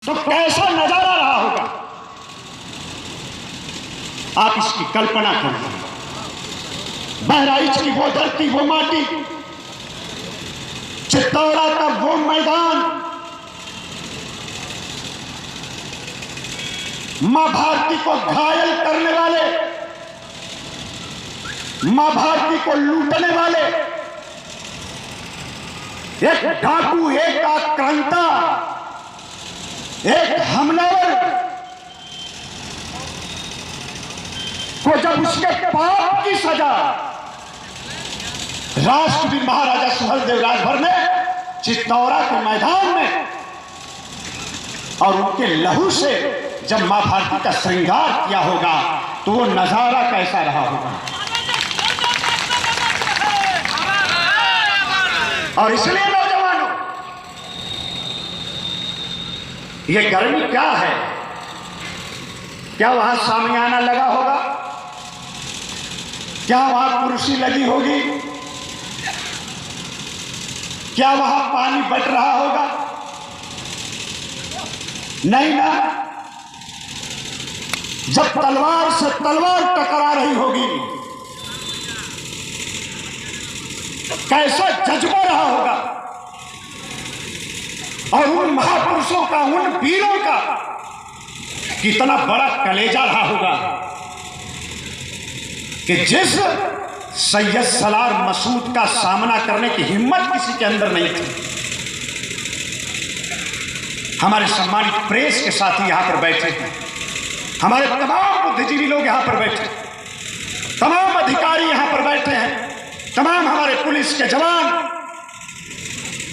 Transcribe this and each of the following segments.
तो कैसा नजारा रहा होगा, आप इसकी कल्पना करें। बहराइच की वो धरती, वो माटी, चित्तौरा का वो मैदान, मां भारती को घायल करने वाले, मां भारती को लूटने वाले एक डाकू, एक आक्रांता, एक हमलावर को जब उसके पाप की सजा राष्ट्रवीर महाराजा सुहेलदेव राजभर ने चित्तौरा के मैदान में और उनके लहू से जब मां भारती का श्रृंगार किया होगा तो वो नजारा कैसा रहा होगा। और इसलिए नौजवानों, ये गर्मी क्या है? क्या वहां सामियाना लगा होगा? क्या वहां कुर्सी लगी होगी? क्या वहां पानी बट रहा होगा? नहीं ना। जब तलवार से तलवार टकरा रही होगी, कैसा जज्बा रहा होगा, और उन महापुरुषों का, उन वीरों का कितना बड़ा कलेजा रहा होगा कि जिस सैयद सलार मसूद का सामना करने की हिम्मत किसी के अंदर नहीं थी। हमारे सम्मानित प्रेस के साथी यहां पर बैठे हैं, हमारे तमाम बुद्धिजीवी लोग यहां पर बैठे, तमाम अधिकारी यहां पर बैठे हैं, तमाम हमारे पुलिस के जवान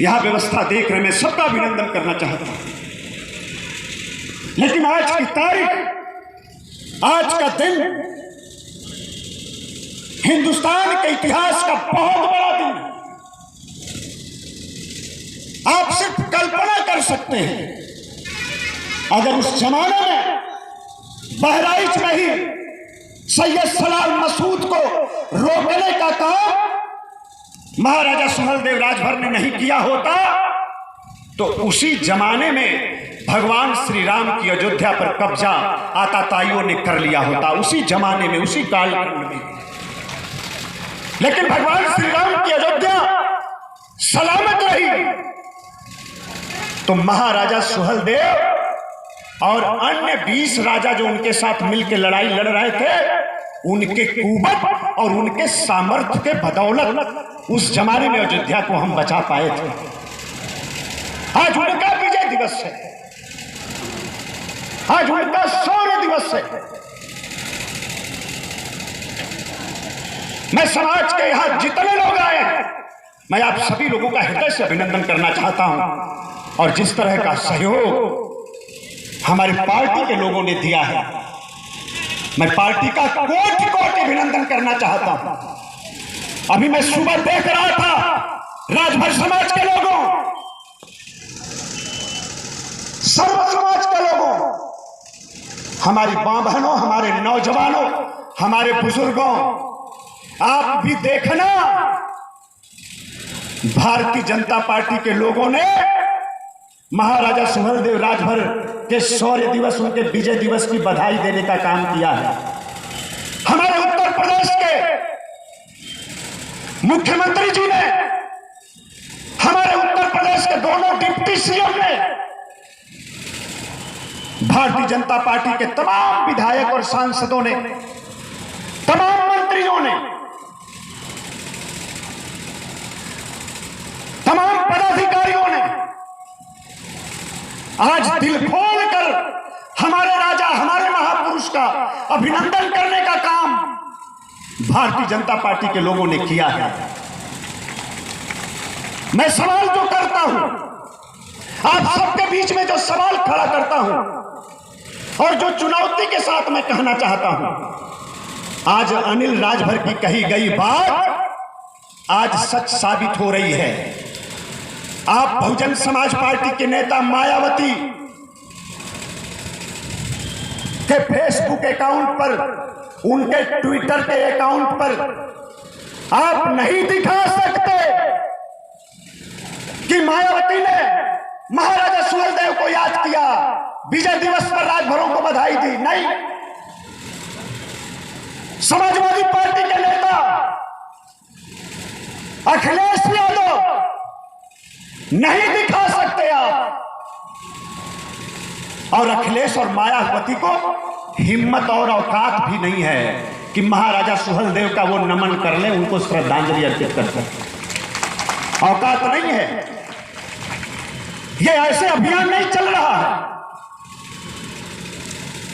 यहां व्यवस्था देख रहे, मैं सबका अभिनंदन करना चाहता हूं। लेकिन आज की तारीख, आज का दिन हिंदुस्तान के इतिहास का बहुत बड़ा दिन है। आप सिर्फ कल्पना कर सकते हैं, अगर उस जमाने में बहराइच में ही सैयद सलार मसूद को रोकने का काम महाराजा सुहेलदेव राजभर ने नहीं किया होता, तो उसी जमाने में भगवान श्री राम की अयोध्या पर कब्जा आताताइयों ने कर लिया होता, उसी जमाने में, उसी कालखंड में। लेकिन भगवान श्री राम की अयोध्या सलामत रही तो महाराजा सुहेलदेव और अन्य 20 राजा जो उनके साथ मिलकर लड़ाई लड़ रहे थे, उनके कुवत और उनके सामर्थ्य के बदौलत उस जमाने में अयोध्या को हम बचा पाए थे। आज उनका विजय दिवस है, आज उनका शौर्य दिवस है। मैं समाज के यहां जितने लोग आए हैं, मैं आप सभी लोगों का हृदय से अभिनंदन करना चाहता हूं। और जिस तरह का सहयोग हमारी पार्टी के लोगों ने दिया है, मैं पार्टी का कोटि कोटि अभिनंदन करना चाहता हूं। अभी मैं सुबह देख रहा था राजभर समाज के लोगों, सर्व समाज के लोगों, हमारी मां बहनों, हमारे नौजवानों, हमारे बुजुर्गों, आप भी देखना, भारतीय जनता पार्टी के लोगों ने महाराजा सुहेलदेव राजभर के शौर्य दिवस, उनके विजय दिवस की बधाई देने का काम किया है। हमारे उत्तर प्रदेश के मुख्यमंत्री जी ने, हमारे उत्तर प्रदेश के दोनों डिप्टी सीएम ने, भारतीय जनता पार्टी के तमाम विधायक और सांसदों ने, तमाम मंत्रियों ने, तमाम पदाधिकारियों ने आज दिल खोलकर हमारे राजा, हमारे महापुरुष का अभिनंदन करने का काम भारतीय जनता पार्टी के लोगों ने किया है। मैं सवाल जो करता हूं, आप सबके बीच में जो सवाल खड़ा करता हूं और जो चुनौती के साथ मैं कहना चाहता हूं, आज अनिल राजभर की कही गई बात आज सच साबित हो रही है। आप बहुजन समाज पार्टी के नेता मायावती के फेसबुक अकाउंट पर, उनके ट्विटर के अकाउंट पर आप नहीं दिखा सकते कि मायावती ने महाराजा सुहेलदेव को याद किया, विजय दिवस पर राजभरों को बधाई दी? नहीं। समाजवादी पार्टी के नेता अखिलेश यादव नहीं दिखा सकते आप, और अखिलेश और मायावती को हिम्मत और औकात भी नहीं है कि महाराजा सुहेलदेव का वो नमन कर ले, उनको श्रद्धांजलि अर्पित कर सके। औकात नहीं है। ये ऐसे अभियान नहीं चल रहा है।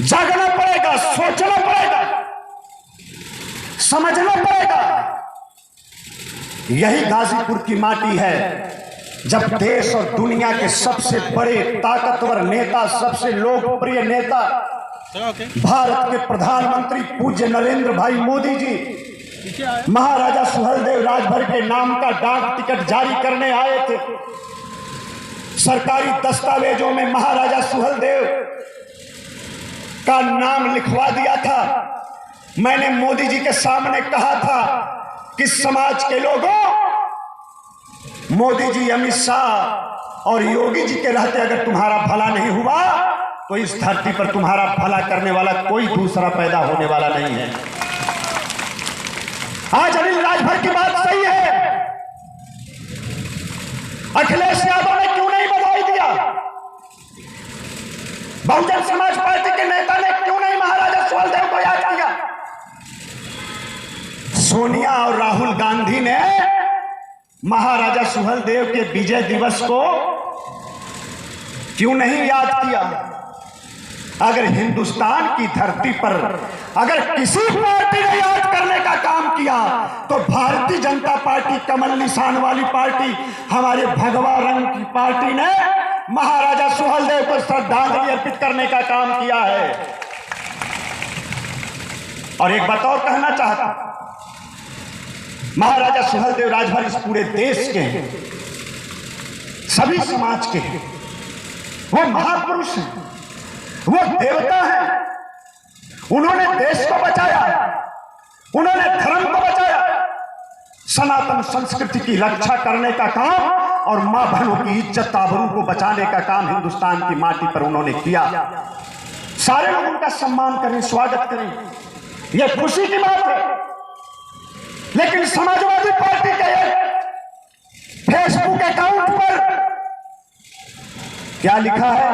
जागना पड़ेगा, सोचना पड़ेगा, समझना पड़ेगा। यही गाजीपुर की माटी है जब देश और दुनिया के सबसे बड़े ताकतवर नेता, सबसे लोकप्रिय नेता, भारत के प्रधानमंत्री पूज्य नरेंद्र भाई मोदी जी महाराजा सुहेलदेव राजभर के नाम का डाक टिकट जारी करने आए थे। सरकारी दस्तावेजों में महाराजा सुहेलदेव का नाम लिखवा दिया था। मैंने मोदी जी के सामने कहा था कि समाज के लोगों, मोदी जी, अमित शाह और योगी जी के रहते अगर तुम्हारा भला नहीं हुआ तो इस धरती पर तुम्हारा भला करने वाला कोई दूसरा पैदा होने वाला नहीं है। आज अनिल राजभर की बात सही है। अखिलेश यादव ने क्यों नहीं बधाई दिया? बहुजन समाज पार्टी के नेता ने क्यों नहीं महाराजा सुहेलदेव को याद किया? सोनिया और राहुल गांधी ने महाराजा सुहेलदेव के विजय दिवस को क्यों नहीं याद किया? अगर हिंदुस्तान की धरती पर अगर किसी पार्टी ने याद करने का काम किया तो भारतीय जनता पार्टी, कमल निशान वाली पार्टी, हमारे भगवा रंग की पार्टी ने महाराजा सुहेलदेव को श्रद्धांजलि अर्पित करने का काम किया है। और एक बात और कहना चाहता हूं, महाराजा सुहेलदेव राजभर इस पूरे देश के हैं, सभी समाज के हैं। वो महापुरुष हैं, वो देवता हैं। उन्होंने देश को बचाया, उन्होंने धर्म को बचाया, सनातन संस्कृति की रक्षा करने का काम और मां बहनों की इज्जत आबरू को बचाने का काम हिंदुस्तान की माटी पर उन्होंने किया। सारे लोग उनका सम्मान करें, स्वागत करें, यह खुशी की बात है। लेकिन समाजवादी पार्टी के फेसबुक अकाउंट पर क्या लिखा है?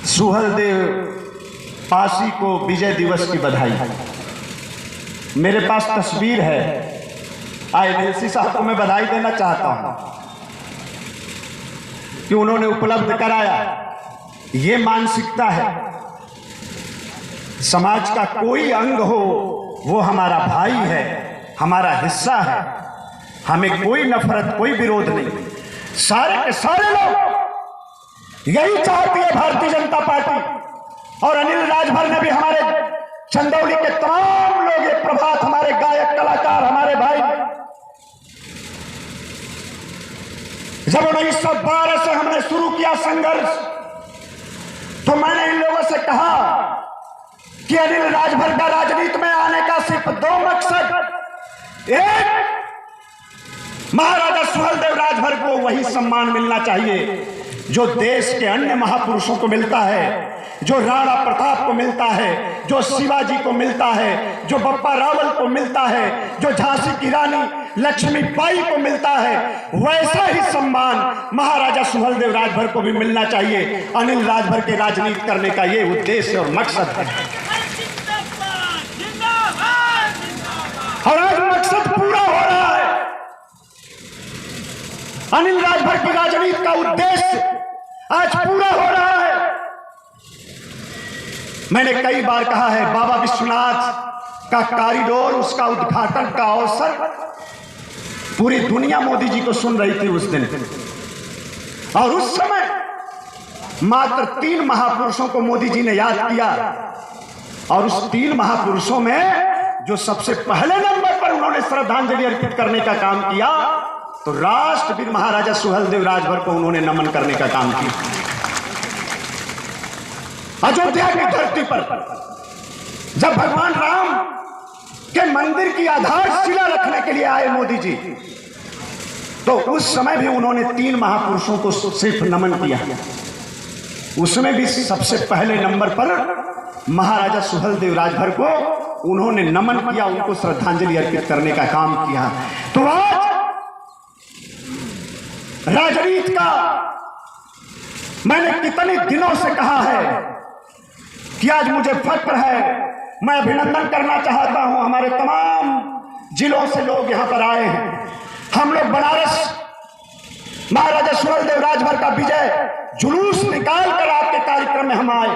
सुहेलदेव पासी को विजय दिवस की बधाई। मेरे पास तस्वीर है, आईएनएलसी साहब को मैं बधाई देना चाहता हूं कि उन्होंने उपलब्ध कराया। ये मानसिकता है, समाज का कोई अंग हो वो हमारा भाई है, हमारा हिस्सा है, हमें कोई नफरत, कोई विरोध नहीं। सारे के सारे लोग यही चाहती है भारतीय जनता पार्टी। और अनिल राजभर ने भी, हमारे चंदौली के तमाम लोग, ये प्रभात, हमारे गायक कलाकार, हमारे भाई, जब 1912 से हमने शुरू किया संघर्ष तो मैंने इन लोगों से कहा कि अनिल राजभर का राजनीति में आने का सिर्फ दो मकसद। एक, महाराजा सुहेलदेव राजभर को वही सम्मान मिलना चाहिए जो देश के अन्य महापुरुषों को मिलता है, जो राणा प्रताप को मिलता है, जो शिवाजी को मिलता है, जो बप्पा रावल को मिलता है, जो झांसी की रानी लक्ष्मीबाई को मिलता है, वैसा ही सम्मान महाराजा सुहेलदेव राजभर को भी मिलना चाहिए। अनिल राजभर के राजनीति करने का ये उद्देश्य और मकसद है, और आज मकसद पूरा हो रहा है। अनिल राजभर की राजनीति का उद्देश्य आज पूरा हो रहा है। मैंने कई बार कहा है, बाबा विश्वनाथ का कॉरिडोर, उसका उद्घाटन का अवसर पूरी दुनिया मोदी जी को सुन रही थी उस दिन, और उस समय मात्र 3 महापुरुषों को मोदी जी ने याद किया, और उस 3 महापुरुषों में जो सबसे पहले नंबर पर उन्होंने श्रद्धांजलि अर्पित करने का काम किया तो राष्ट्रवीर महाराजा सुहेलदेव राजभर को उन्होंने नमन करने का काम किया। अयोध्या की धरती पर जब भगवान राम के मंदिर की आधारशिला रखने के लिए आए मोदी जी, तो उस समय भी उन्होंने 3 महापुरुषों को सिर्फ नमन किया। उसमें भी सबसे पहले नंबर पर महाराजा सुहेलदेव राजभर को उन्होंने नमन किया, उनको श्रद्धांजलि अर्पित करने का काम किया। तो आज राजनीति का मैंने कितने दिनों से कहा है कि आज मुझे फक्र है, मैं अभिनंदन करना चाहता हूं। हमारे तमाम जिलों से लोग यहां पर आए हैं। हम लोग बनारस महाराजा सुहेलदेव राजभर का विजय जुलूस निकाल कर आपके कार्यक्रम में हम आए।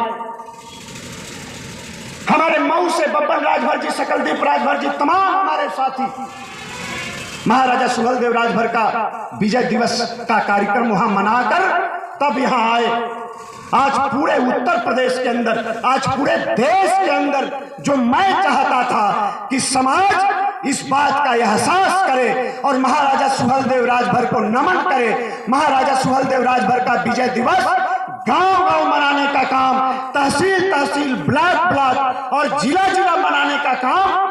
हमारे मऊ से बब्बन राजभर जी, सकलदीप राजभर जी, तमाम हमारे साथी महाराजा सुहेलदेव राजभर का विजय दिवस का कार्यक्रम वहां मनाकर तब यहां आए। आज पूरे उत्तर प्रदेश के अंदर, आज पूरे देश के अंदर जो मैं चाहता था कि समाज इस बात का एहसास करे और महाराजा सुहेलदेव राजभर को नमन करे। महाराजा सुहेलदेव राजभर का विजय दिवस गांव-गांव मनाने का काम, तहसील-तहसील, ब्लॉक-ब्लॉक और जिला-जिला मनाने का काम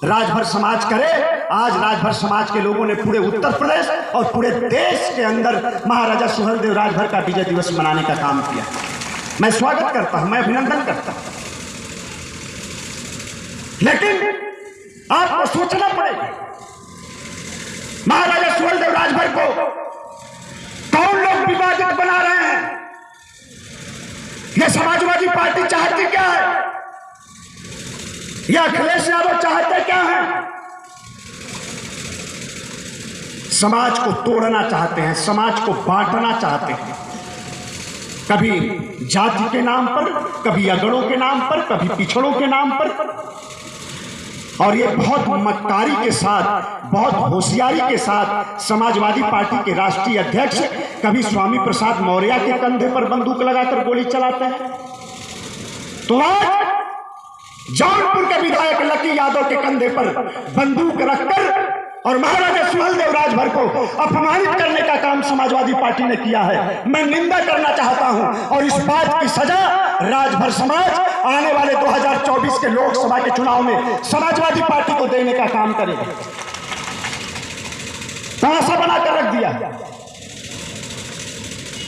राजभर समाज करे। आज राजभर समाज के लोगों ने पूरे उत्तर प्रदेश और पूरे देश के अंदर महाराजा सुहेलदेव राजभर का विजय दिवस मनाने का काम किया। मैं स्वागत करता हूं, मैं अभिनंदन करता हूं, लेकिन आपको सोचना पड़ेगा महाराजा सुहेलदेव राजभर को कौन लोग विवादित बना रहे हैं। यह समाजवादी पार्टी चाहती क्या है, या अखिलेश यादव चाहते क्या हैं? समाज को तोड़ना चाहते हैं, समाज को बांटना चाहते हैं, कभी जाति के नाम पर, कभी अगड़ों के नाम पर, कभी पिछड़ों के नाम पर। और ये बहुत मक्कारी के साथ, बहुत होशियारी के साथ समाजवादी पार्टी के राष्ट्रीय अध्यक्ष कभी स्वामी प्रसाद मौर्य के कंधे पर बंदूक लगाकर गोली चलाते हैं, तो आज जौनपुर के विधायक लकी यादव के कंधे पर बंदूक रखकर और महाराजा सुहेलदेव राजभर को अपमानित करने का काम समाजवादी पार्टी ने किया है। मैं निंदा करना चाहता हूं और इस बात की सजा राजभर समाज आने वाले 2024 के लोकसभा के चुनाव में समाजवादी पार्टी को देने का काम करेगा। तमाशा बनाकर रख दिया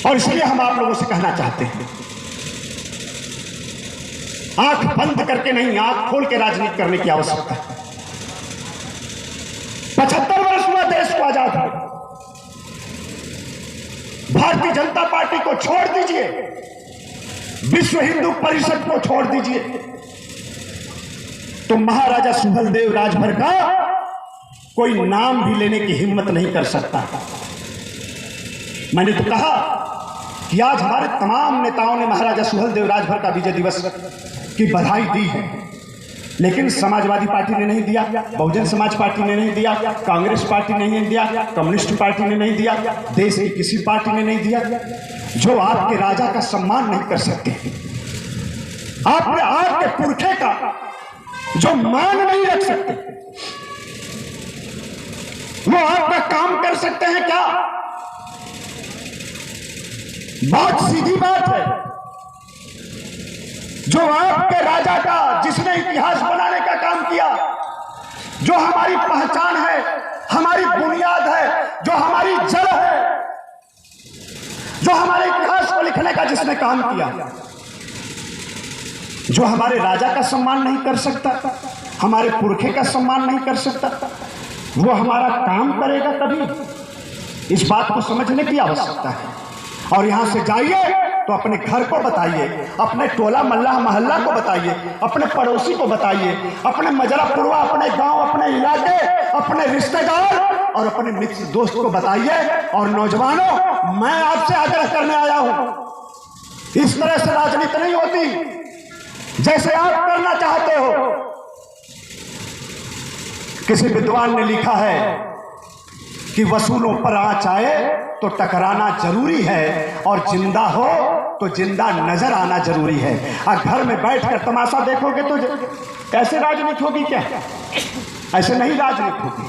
और इसलिए हम आप लोगों से कहना चाहते हैं, आंख बंद करके नहीं, आंख खोल के राजनीति करने की आवश्यकता है। 75 वर्ष हुआ देश को आजाद है। भारतीय जनता पार्टी को छोड़ दीजिए, विश्व हिंदू परिषद को छोड़ दीजिए, तो महाराजा सुहेलदेव राजभर का कोई नाम भी लेने की हिम्मत नहीं कर सकता। मैंने तो कहा कि आज हमारे तमाम नेताओं ने महाराजा सुहेलदेव राजभर का विजय दिवस की बधाई दी है, लेकिन समाजवादी पार्टी ने नहीं दिया, बहुजन समाज पार्टी ने नहीं दिया, कांग्रेस पार्टी ने नहीं दिया, कम्युनिस्ट पार्टी ने नहीं दिया, देश की किसी पार्टी ने नहीं दिया। जो आपके राजा का सम्मान नहीं कर सकते, आपने आपके पुरखे का जो मान नहीं रख सकते, वो आपका काम कर सकते हैं क्या? बहुत सीधी बात है। जो आपके राजा का, जिसने इतिहास बनाने का काम किया, जो हमारी पहचान है, हमारी बुनियाद है, जो हमारी जड़ है, जो हमारे इतिहास को लिखने का जिसने काम किया, जो हमारे राजा का सम्मान नहीं कर सकता, हमारे पुरखे का सम्मान नहीं कर सकता, वो हमारा काम करेगा कभी? इस बात को समझने की आवश्यकता है। और यहां से जाइए तो अपने घर को बताइए, अपने टोला मल्ला मोहल्ला को बताइए, अपने पड़ोसी को बताइए, अपने मजरा पुरवा, अपने गांव, अपने इलाके, अपने रिश्तेदार और अपने मित्र दोस्त को बताइए। और नौजवानों, मैं आपसे आग्रह करने आया हूं, इस तरह से राजनीति नहीं होती जैसे आप करना चाहते हो। किसी विद्वान ने लिखा है कि वसूलों पर आंच आए तो टकराना जरूरी है, और जिंदा हो तो जिंदा नजर आना जरूरी है। और घर में बैठकर तमाशा देखोगे तो ऐसे राजनीति होगी क्या? ऐसे नहीं राजनीति होगी।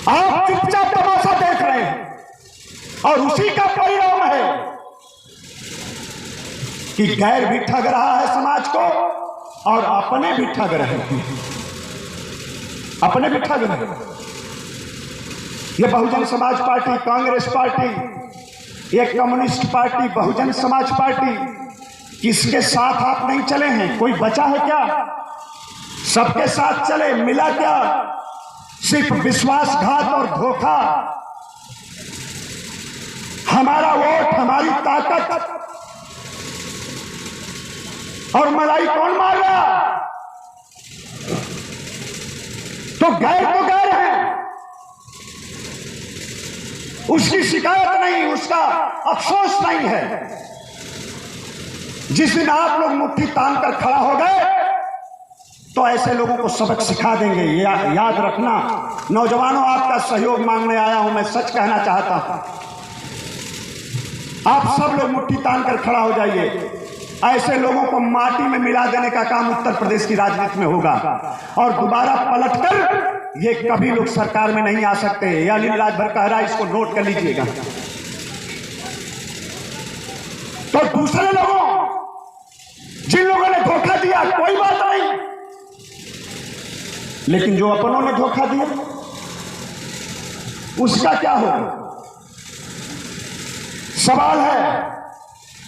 आप चुपचाप तमाशा देख रहे हैं और उसी का परिणाम है कि गैर भी ठग रहा है समाज को और अपने भी ठग रहे हैं, अपने भी ठग रहे हैं। ये बहुजन समाज पार्टी, कांग्रेस पार्टी, ये communist party, Bahujan Samaj party, किसके साथ आप नहीं चले हैं? कोई बचा है क्या? सबके साथ चले, मिला क्या? सिर्फ विश्वासघात और धोखा। हमारा वोट, हमारी ताकत, और मलाई कौन मार रहा? तो गैर हैं, उसकी शिकायत नहीं, उसका अफसोस नहीं है। जिस दिन आप लोग मुट्ठी तान कर खड़ा हो गए तो ऐसे लोगों को सबक सिखा देंगे। याद रखना नौजवानों, आपका सहयोग मांगने आया हूं। मैं सच कहना चाहता हूं, आप सब लोग मुट्ठी तान कर खड़ा हो जाइए। ऐसे लोगों को माटी में मिला देने का काम उत्तर प्रदेश की राजनीति में होगा, और दोबारा पलटकर ये कभी लोग सरकार में नहीं आ सकते। यह अनिल राजभर कह रहा है, इसको नोट कर लीजिएगा। तो दूसरे लोगों, जिन लोगों ने धोखा दिया, कोई बात नहीं, लेकिन जो अपनों ने धोखा दिया उसका क्या होगा? सवाल है।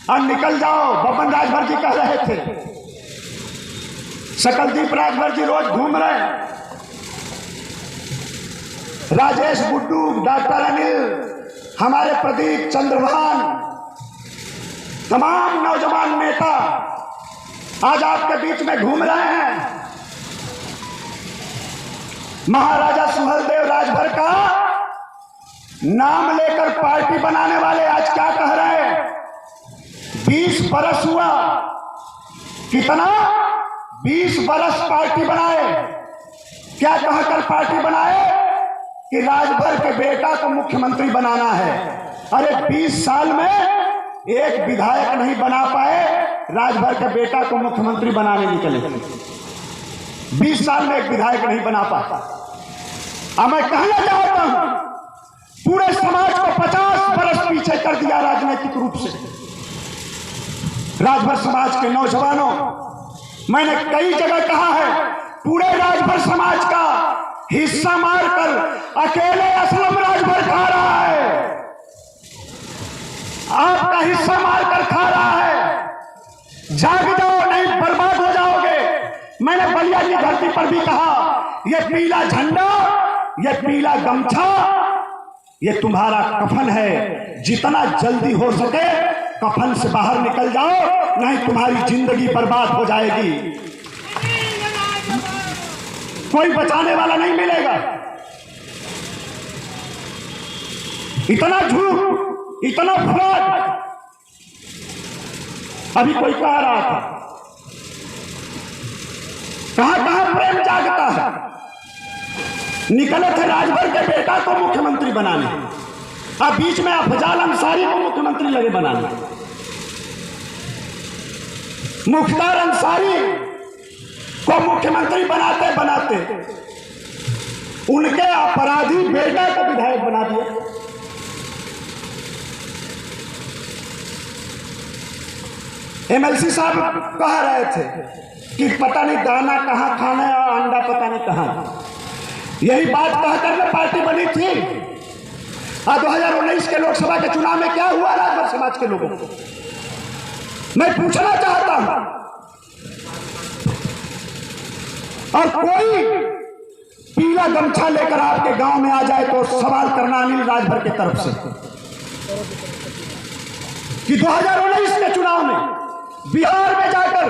अब निकल जाओ। बबन राजभर जी कह रहे थे, सकलदीप राजभर जी रोज घूम रहे हैं, राजेश गुड्डू, डॉक्टर अनिल, हमारे प्रदीप चंद्रभान, तमाम नौजवान नेता आज आपके बीच में घूम रहे हैं। महाराजा सुहेलदेव राजभर का नाम लेकर पार्टी बनाने वाले आज क्या कह रहे हैं? 20 बरस हुआ। कितना? 20 बरस पार्टी बनाए। क्या कहकर पार्टी बनाए? कि राजभर के बेटा को मुख्यमंत्री बनाना है। अरे 20 साल में एक विधायक नहीं बना पाए, राजभर के बेटा को मुख्यमंत्री बनाने निकले। 20 साल में एक विधायक नहीं बना पाता। अब मैं कहना चाहता हूं, पूरे समाज को 50 बरस पीछे कर दिया राजनीतिक रूप से। राजभर समाज के नौजवानों, मैंने कई जगह कहा है, पूरे राजभर समाज का हिस्सा मारकर अकेले असलम राजभर खा रहा है। आपका हिस्सा मारकर खा रहा है। जाग जाओ, नहीं बर्बाद हो जाओगे। मैंने बलिया की धरती पर भी कहा, यह पीला झंडा, यह पीला गमछा, यह तुम्हारा कफन है। जितना जल्दी हो सके कफन से बाहर निकल जाओ, नहीं तुम्हारी जिंदगी बर्बाद हो जाएगी। कोई बचाने वाला नहीं मिलेगा। इतना झूठ, इतना फ्रॉड। अभी कोई कह रहा था, कहां प्रेम जागता है। निकले थे राजभर के बेटा को मुख्यमंत्री बनाने, अब बीच में अफजाल अंसारी को मुख्यमंत्री लगे बनाने। मुख्तार अंसारी को मुख्यमंत्री बनाते बनाते उनके अपराधी बेटा को विधायक बना दिया। एमएलसी साहब कह रहे थे कि पता नहीं दाना कहां खाना है और अंडा पता नहीं कहां। यही बात कहकर पार्टी बनी थी। 2019 के लोकसभा के चुनाव में क्या हुआ राजभर समाज के लोगों को? मैं पूछना चाहता हूं, और कोई पीला गमछा लेकर आपके गांव में आ जाए तो सवाल करना अनिल राजभर की तरफ से कि 2019 के चुनाव में बिहार में जाकर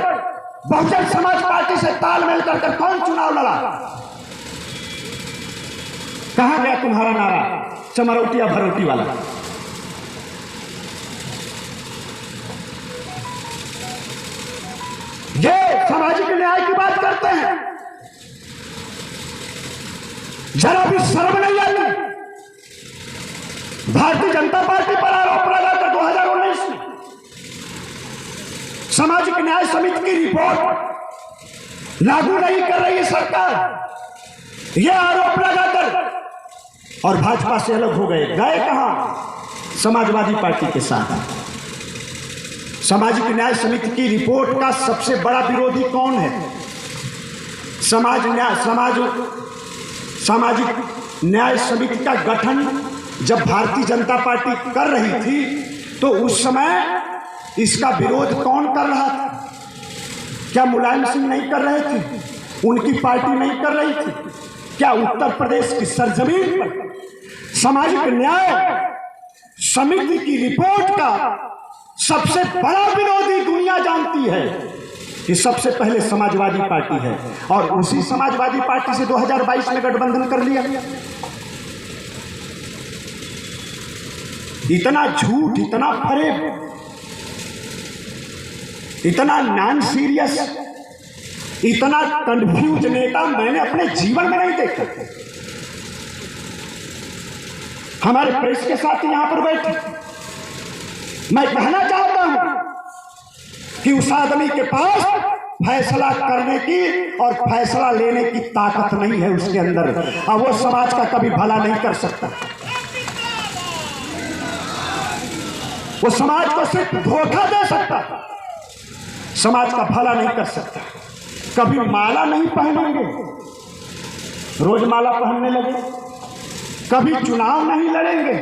बहुजन समाज पार्टी से तालमेल कर कौन चुनाव लड़ा? कहां गया तुम्हारा नारा चमरौटिया भरौटी वाला? ये सामाजिक न्याय की बात करते हैं, जरा भी शर्म नहीं आई। भारतीय जनता पार्टी पर आरोप लगाकर 2019 में सामाजिक न्याय समिति की रिपोर्ट लागू नहीं कर रही है सरकार, यह आरोप लगाकर, और भाजपा से अलग हो गए। गए कहां? समाजवादी पार्टी के साथ। सामाजिक न्याय समिति की रिपोर्ट का सबसे बड़ा विरोधी कौन है? सामाजिक न्याय समिति का गठन जब भारतीय जनता पार्टी कर रही थी तो उस समय इसका विरोध कौन कर रहा था? क्या मुलायम सिंह नहीं कर रहे थे? उनकी पार्टी नहीं कर रही थी? क्या उत्तर प्रदेश की सरजमीन पर सामाजिक न्याय समिति की रिपोर्ट का सबसे बड़ा विरोधी दुनिया जानती है कि सबसे पहले समाजवादी पार्टी है, और उसी समाजवादी पार्टी से 2022 में गठबंधन कर लिया। इतना झूठ, इतना फरेब, इतना नॉन सीरियस, इतना कंफ्यूज नेता मैंने अपने जीवन में नहीं देखा। हमारे प्रेस के साथ यहां पर बैठे, मैं कहना चाहता हूं कि उस आदमी के पास फैसला करने की और फैसला लेने की ताकत नहीं है उसके अंदर, और वो समाज का कभी भला नहीं कर सकता। वो समाज को सिर्फ धोखा दे सकता, समाज का भला नहीं कर सकता। कभी माला नहीं पहनेंगे, रोज माला पहनने लगे, कभी चुनाव नहीं लड़ेंगे।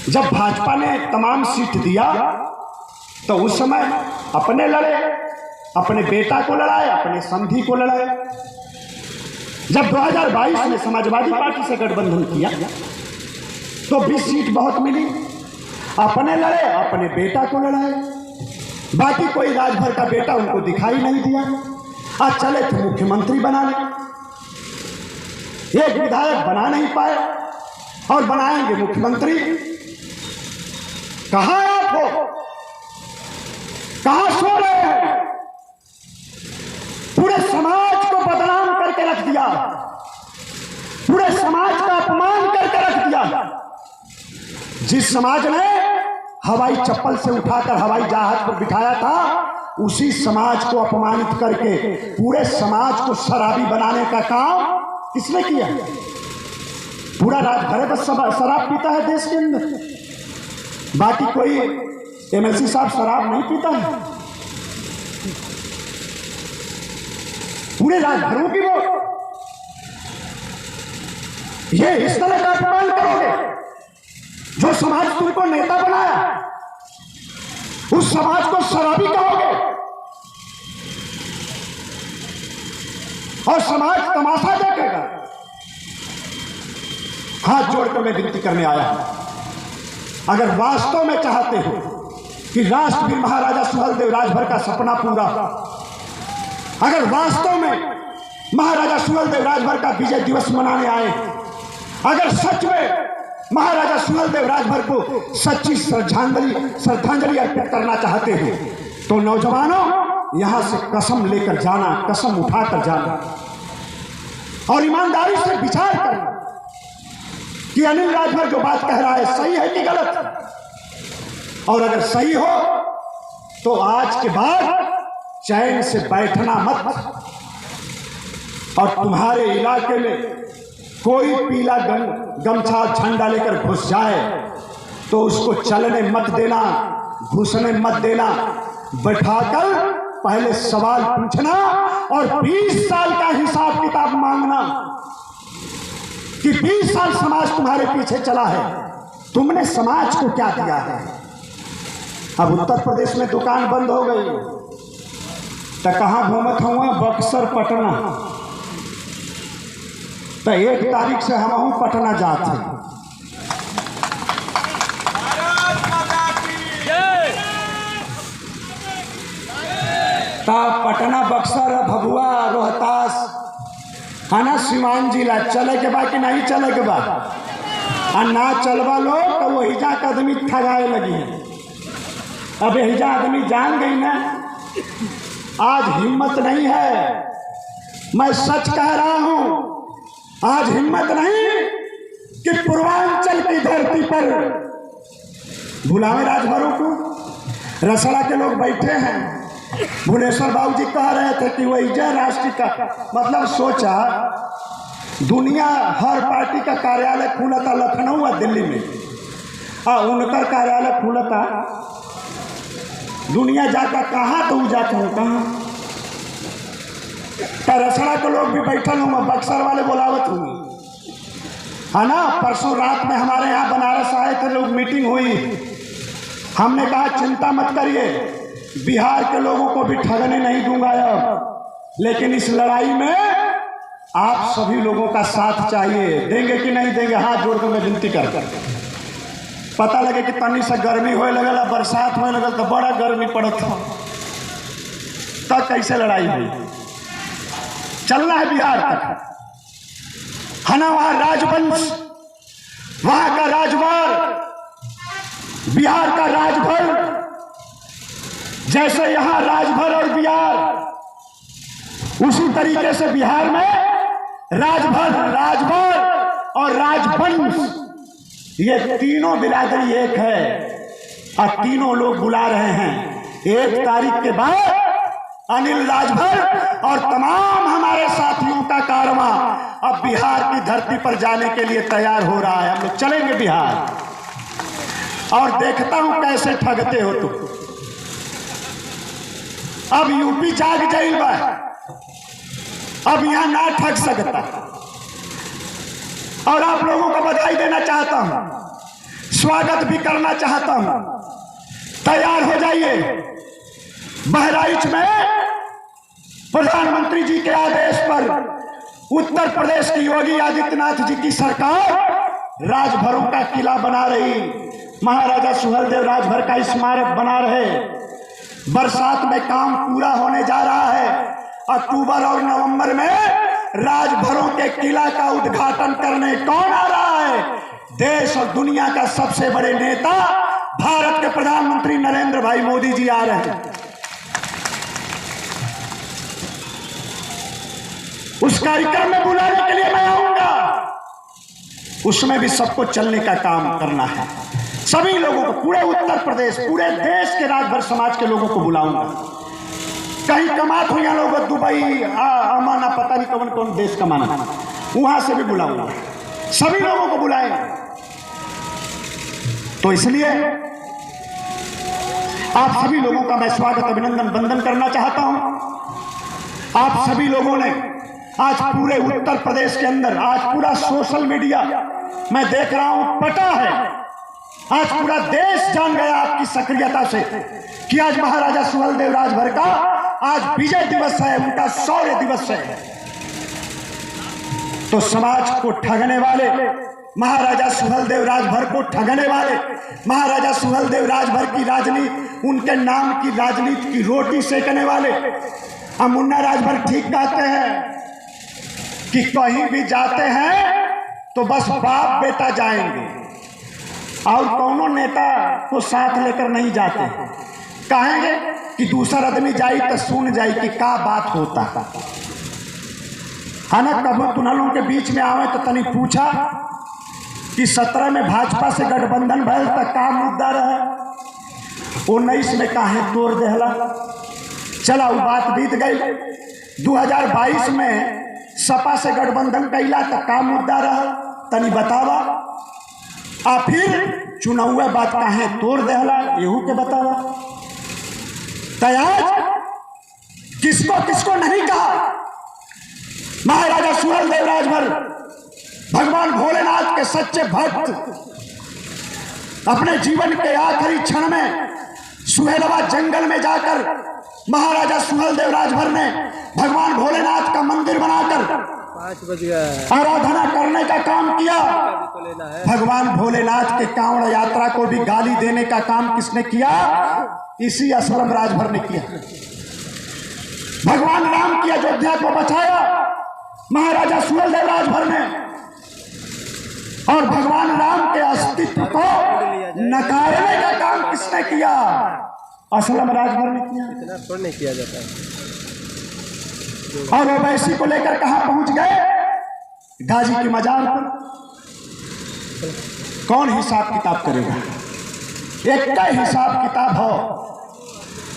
जब भाजपा ने तमाम सीट दिया तो उस समय अपने लड़े, अपने बेटा को लड़ाए, अपने समधी को लड़ाए। जब 2022 में समाजवादी पार्टी से गठबंधन किया तो 20 सीट बहुत मिली, अपने लड़े, अपने बेटा को लड़ाए। बाकी कोई राजभर का बेटा उनको दिखाई नहीं दिया। आज चले थे मुख्यमंत्री बनाने, एक विधायक बना नहीं पाए और बनाएंगे मुख्यमंत्री। कहां आप हो? कहां सो रहे हैं? पूरे समाज को बदनाम करके रख दिया, पूरे समाज का अपमान करके रख दिया। जिस समाज ने हवाई चप्पल से उठाकर हवाई जहाज पर बिठाया था, उसी समाज को अपमानित करके पूरे समाज को शराबी बनाने का काम किसने किया? पूरा राजभर बस शराब पीता है देश के अंदर, बाकी कोई एमएलसी साहब शराब नहीं पीता है। पूरे राजभरों की वो ये इस तरह का अपमान करोगे? जो समाज तुमको नेता बनाया, उस समाज को शराबी कहोगे और समाज तमाशा देखेगा। हाथ जोड़कर मैं विनती करने आया हूं, अगर वास्तव में चाहते हो कि राष्ट्रवीर महाराजा सुहेलदेव राजभर का सपना पूरा हो, अगर वास्तव में महाराजा सुहेलदेव राजभर का विजय दिवस मनाने आए, अगर सच में महाराजा सुहेलदेव राजभर को सच्ची श्रद्धांजलि अर्पित करना चाहते हो, तो नौजवानों यहां से कसम लेकर जाना, कसम उठाकर जाना और ईमानदारी से विचार करना कि अनिल राजभर जो बात कह रहा है सही है कि गलत। और अगर सही हो तो आज के बाद चैन से बैठना मत, और तुम्हारे इलाके में कोई पीला गमछा झंडा लेकर घुस जाए तो उसको चलने मत देना, घुसने मत देना। बैठाकर पहले सवाल पूछना और 20 साल का हिसाब किताब मांगना कि 20 साल समाज तुम्हारे पीछे चला है, तुमने समाज को क्या दिया है। अब उत्तर प्रदेश में दुकान बंद हो गई तो कहाँ घूमत हुआ? बक्सर, पटना। तो 1 तारीख से हम पटना जाते हैं। पटना, बक्सर, भभुआ, रोहतास, आना सिवान जिला चले के बाद कि नहीं चले के बाद, और ना चलवा लो तो वो हिजा का आदमी ठगाए लगी है। अब हिजा आदमी जान गई ना, आज हिम्मत नहीं है, मैं सच कह रहा हूं, आज हिम्मत नहीं कि पूर्वांचल की धरती पर बुलावे राजभरों को। रसड़ा के लोग बैठे हैं, भुवनेश्वर बाबू जी कह रहे थे कि वही जय राष्ट्र का मतलब सोचा, दुनिया हर पार्टी का कार्यालय खुला था लखनऊ और दिल्ली में, और उनका कार्यालय खुला था दुनिया जाकर कहाँ तो जाता हूँ कहाँ। रसड़ा के लोग भी बैठल हूँ, बक्सर वाले बुलावत हूँ, है ना। परसों रात में हमारे यहाँ बनारस आए थे लोग, मीटिंग हुई। हमने कहा चिंता मत करिए, बिहार के लोगों को भी ठगने नहीं दूंगा अब, लेकिन इस लड़ाई में आप सभी लोगों का साथ चाहिए। देंगे कि नहीं देंगे? हाथ जोड़ कर मैं विनती कर पता लगे कि तनी से गर्मी होए लगल, बरसात होए लगल तो बड़ा गर्मी पड़त था, तब कैसे लड़ाई हुई? चलना है बिहार तक, है ना। वहां राजवंश, वहां का राजवार, बिहार का राजभर, जैसे यहां राजभर और बिहार, उसी तरीके से बिहार में राजभर, राजभर और राजवंश, ये तीनों बिरादरी एक है और तीनों लोग बुला रहे हैं 1 तारीख के बाद अनिल राजभर और तमाम हमारे साथियों का कारवां अब बिहार की धरती पर जाने के लिए तैयार हो रहा है। हम लोग चलेंगे बिहार और देखता हूं कैसे ठगते हो तुम। अब यूपी जाग जाइल बा, अब यहां ना ठग सकता। और आप लोगों को बधाई देना चाहता हूं, स्वागत भी करना चाहता हूं। तैयार हो जाइए। बहराइच में प्रधानमंत्री जी के आदेश पर उत्तर प्रदेश की योगी आदित्यनाथ जी की सरकार राजभरों का किला बना रही, महाराजा सुहेलदेव राजभर का स्मारक बना रहे। बरसात में काम पूरा होने जा रहा है। अक्टूबर और नवंबर में राजभरों के किला का उद्घाटन करने कौन आ रहा है? देश और दुनिया का सबसे बड़े नेता भारत के प्रधानमंत्री नरेंद्र भाई मोदी जी आ रहे हैं। उस कार्यक्रम में बुलाने के लिए मैं आऊंगा, उसमें भी सबको चलने का काम करना है। सभी लोगों को, पूरे उत्तर प्रदेश, पूरे देश के राजभर समाज के लोगों को बुलाऊंगा। कहीं कमात हुई लोग दुबई, अमाना, पता नहीं कौन कौन देश कमाना, वहां से भी बुलाऊंगा। सभी लोगों को बुलाएंगे। तो इसलिए आप सभी लोगों का मैं स्वागत, अभिनंदन, वंदन करना चाहता हूं। आप सभी लोगों ने आज पूरे उत्तर प्रदेश के अंदर, आज पूरा सोशल मीडिया मैं देख रहा हूं पटा है। आज पूरा देश जान गया आपकी सक्रियता से कि आज महाराजा सुहेलदेव राजभर का आज विजय दिवस है, उनका शौर्य दिवस है। तो समाज को ठगने वाले, महाराजा सुहेलदेव राजभर को ठगने वाले, महाराजा सुहेलदेव राजभर की राजनीति, उनके नाम की राजनीति की रोटी सेकने वाले, मुन्ना राजभर ठीक कहते हैं कि कहीं भी जाते हैं तो बस बाप बेटा जाएंगे और कौनो नेता को साथ लेकर नहीं जाते। कहेंगे कि दूसरा आदमी जाई तो सुन जाई कि क्या बात होता है ना। कभी तुनलों के बीच में आवे तो तनी पूछा कि 17 में भाजपा से गठबंधन भयल तक का मुद्दा रहे, 19 में काहे तोड़ देहला। चला वो बात बीत गई। 2022 में सपा से गठबंधन कैला तो का मुद्दा रहा, तनी बतावा। आ फिर चुनाव बात काहे तोड़ देहला, यहू के बतावा। तैयार किसको किसको नहीं कहा। महाराजा सुहेलदेव राजभर भगवान भोलेनाथ के सच्चे भक्त, अपने जीवन के आखिरी क्षण में सुहेलवा जंगल में जाकर महाराजा सुहेलदेव राजभर ने भगवान भोलेनाथ का मंदिर बनाकर 5 बज गया आराधना करने का काम किया। भगवान भोलेनाथ के कांवड़ यात्रा को भी गाली देने का काम किसने किया? इसी असलम राजभर ने किया। भगवान राम की अयोध्या को बचाया महाराजा सुहेलदेव राजभर ने, और भगवान राम के अस्तित्व को नकारने का काम किसने किया? असलम राजभर ने किया। इतना थोड़ा नहीं किया जाता है। और ओवैसी को लेकर कहां पहुंच गए? गाजी की मजार पर। कौन हिसाब किताब करेगा? एक का हिसाब किताब हो,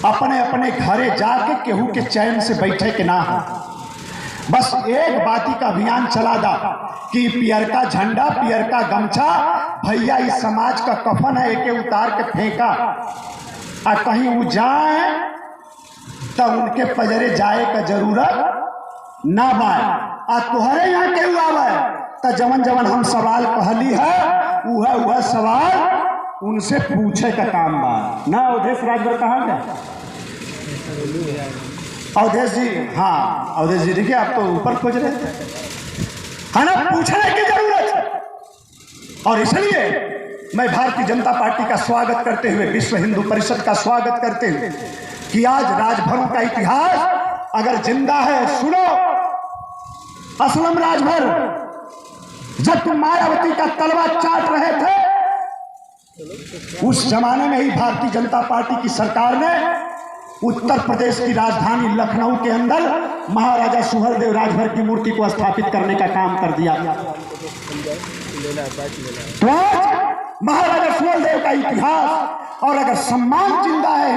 अपने अपने घरे जाके केहू के चैन से बैठे के ना हो। बस एक बाती का अभियान चला दा कि पियर का झंडा, पियर का गमछा, भैया इस समाज का कफन है, एके उतार के फेंका। और कहीं वो जाए तब उनके पजरे जाए का जरूरत ना बाए। आ तुहरे यहाँ केहू आवे तो जवन जवन हम सवाल कहली है वह सवाल उनसे पूछे का काम बा ना। अवधेश राजभर कहाँ गए? अवधेश जी, हाँ अवधेश जी देखिए आप तो ऊपर खोज रहे थे, है ना, पूछने की जरूरत है। और इसलिए मैं भारतीय जनता पार्टी का स्वागत करते हुए, विश्व हिंदू परिषद का स्वागत करते हुए कि आज राजभरों का इतिहास अगर जिंदा है, सुनो। असलम राजभर, जब तुम मायावती का तलवा चाट रहे थे उस जमाने में ही भारतीय जनता पार्टी की सरकार ने उत्तर प्रदेश की राजधानी लखनऊ के अंदर महाराजा सुहेलदेव राजभर की मूर्ति को स्थापित करने का काम कर दिया। तो आज महाराजा सुहेलदेव का इतिहास और अगर सम्मान जिंदा है